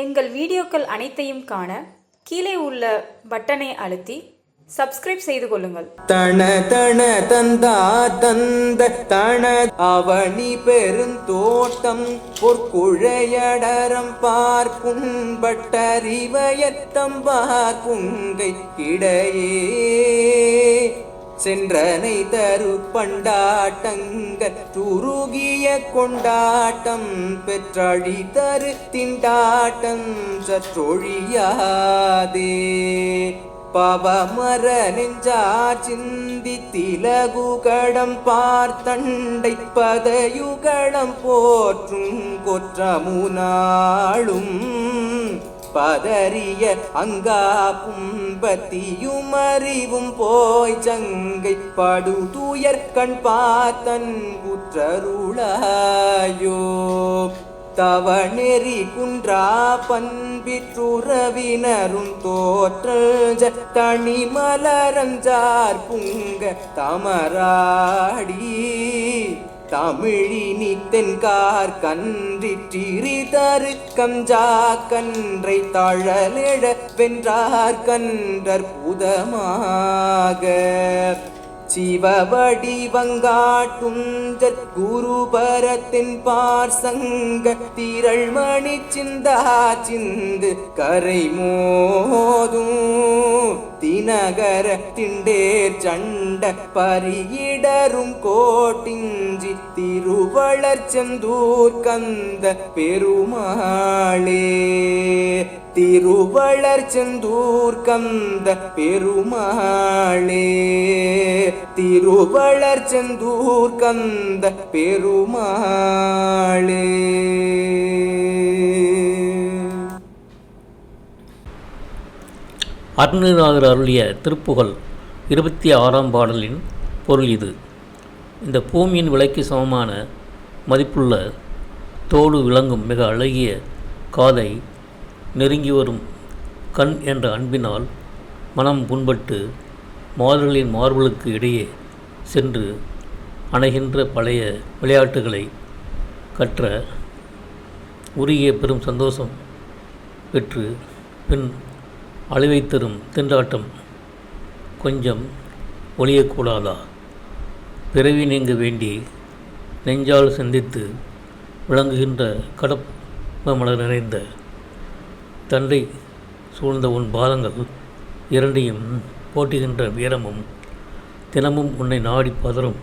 எங்கள் வீடியோக்கள் அனைத்தையும் காண கீழே உள்ள பட்டனை அழுத்தி சப்ஸ்கிரைப் செய்து கொள்ளுங்கள். தன தன தந்தா தந்த தன அவனி பெருந்தோட்டம் பொற்குழையடரம் பார்க்கும்பட்டறிவயத்தம் பார்க்குங்கை கிடையே சென்றனை தரு பண்டாட்டங்கள் துருகிய கொண்டாட்டம் பெற்றழி தரு திண்டாட்டம் சற்றொழியாதே பவமர நெஞ்சார் சிந்தி திலகுகடம் பார்த்தண்டை பதயுகடம் போற்றும் கொற்றமுனாளும் பதறிய அங்கா பும்பத்தியும் அறிவும் போய் சங்கை படுதுயர் கண் பார்த்தன் குற்றருளாயோ தவநெறி குன்றா பண்பிற்றுறவினரும் தோற்ற தனிமலரஞ்சார் புங்க தமராடி தமிழினி தென்கார் கன்றிற்றிரி தரு கஞ்சா கன்றை தழலெழ வென்றார் கன்றற் புதமாக சிவவடி வங்காட்டுஞ்சற் குருபரத்தின் பார்சங்க திரள்மணி சிந்தா சிந்து கரை மோதும் தினகர திண்டேர் சண்ட பரியிடரும் கோட்டிஞ்சி திருவளர் செந்தூர் கந்த பெருமாளே திருவளர் செந்தூர் கந்த பெருமாளே திருவளர் செந்தூர் கந்த பெருமாளே. அருணகிரிநாதர் அருளிய திருப்புகழ் 26ஆம் பாடலின் பொருள் இது. இந்த பூமியின் விலைக்கு சமமான மதிப்புள்ள தோடு விளங்கும் மிக அழகிய காதை நெருங்கி வரும் கண் என்ற அன்பினால் மனம் புண்பட்டு மாதர்களின் மார்புகளுக்கு இடையே சென்று அணைகின்ற பழைய விளையாட்டுகளை கற்ற உருகிய பெரும் சந்தோஷம் பெற்று பின் அழிவை தரும் திண்டாட்டம் கொஞ்சம் ஒழியக்கூடாதா? பிறவி நீங்க வேண்டி நெஞ்சால் சிந்தித்து விளங்குகின்ற கடப்ப மலர் நிறைந்த தண்டை சூழ்ந்த உன் பாதங்கள் இரண்டையும் போட்டுகின்ற வீரமும் தினமும் உன்னை நாடி பதறும்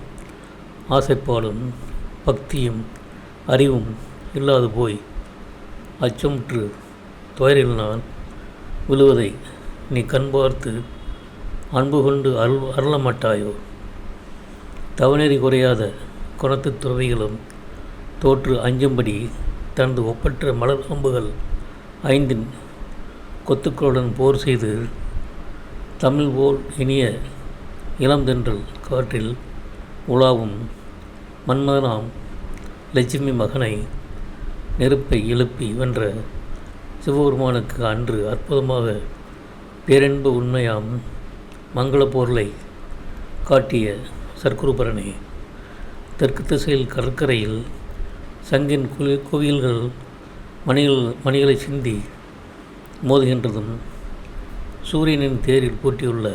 ஆசைப்பாடும் பக்தியும் அறிவும் இல்லாது போய் அச்சமுற்று துயரில் நான் விழுவதை நீ கண் பார்த்து அன்பு கொண்டு அருளமாட்டாயோ? தவநெறி குறையாத குணத்து துறவிகளும் தோற்று அஞ்சும்படி தனது ஒப்பற்ற மலர் அம்புகள் 5 கொத்துக்களுடன் போர் செய்து தமிழ் போல் இனிய இளந்தென்றல் காற்றில் உலாவும் மன்மதனாம் லட்சுமி மகனை நெருப்பை எழுப்பி வென்ற சிவபெருமானுக்கு அன்று அற்புதமாக பேரன்பு உண்மையாம் மங்கள பொருளை காட்டிய சர்க்குருபரனே, தெற்கு திசையில் கடற்கரையில் சங்கின் குவியல்கள் மணிகளை சிந்தி மோதுகின்றதும் சூரியனின் தேரில் பூட்டியுள்ள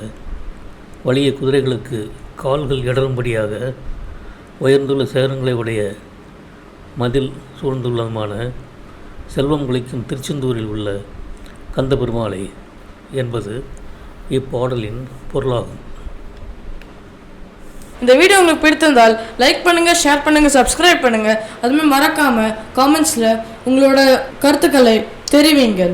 வலிய குதிரைகளுக்கு கால்கள் இடரும்படியாக உயர்ந்துள்ள சேரங்களை உடைய மதில் சூழ்ந்துள்ளதுமான செல்வம் குளிக்கும் திருச்செந்தூரில் உள்ள கந்த பெருமாளை என்பது இப்பாடலின் பொருளாகும். இந்த வீடியோ உங்களுக்கு பிடித்திருந்தால் லைக் பண்ணுங்கள், ஷேர் பண்ணுங்கள், சப்ஸ்கிரைப் பண்ணுங்கள். அதுமாதிரி மறக்காமல் காமெண்ட்ஸில் உங்களோட கருத்துக்களை தெரிவிங்கள்.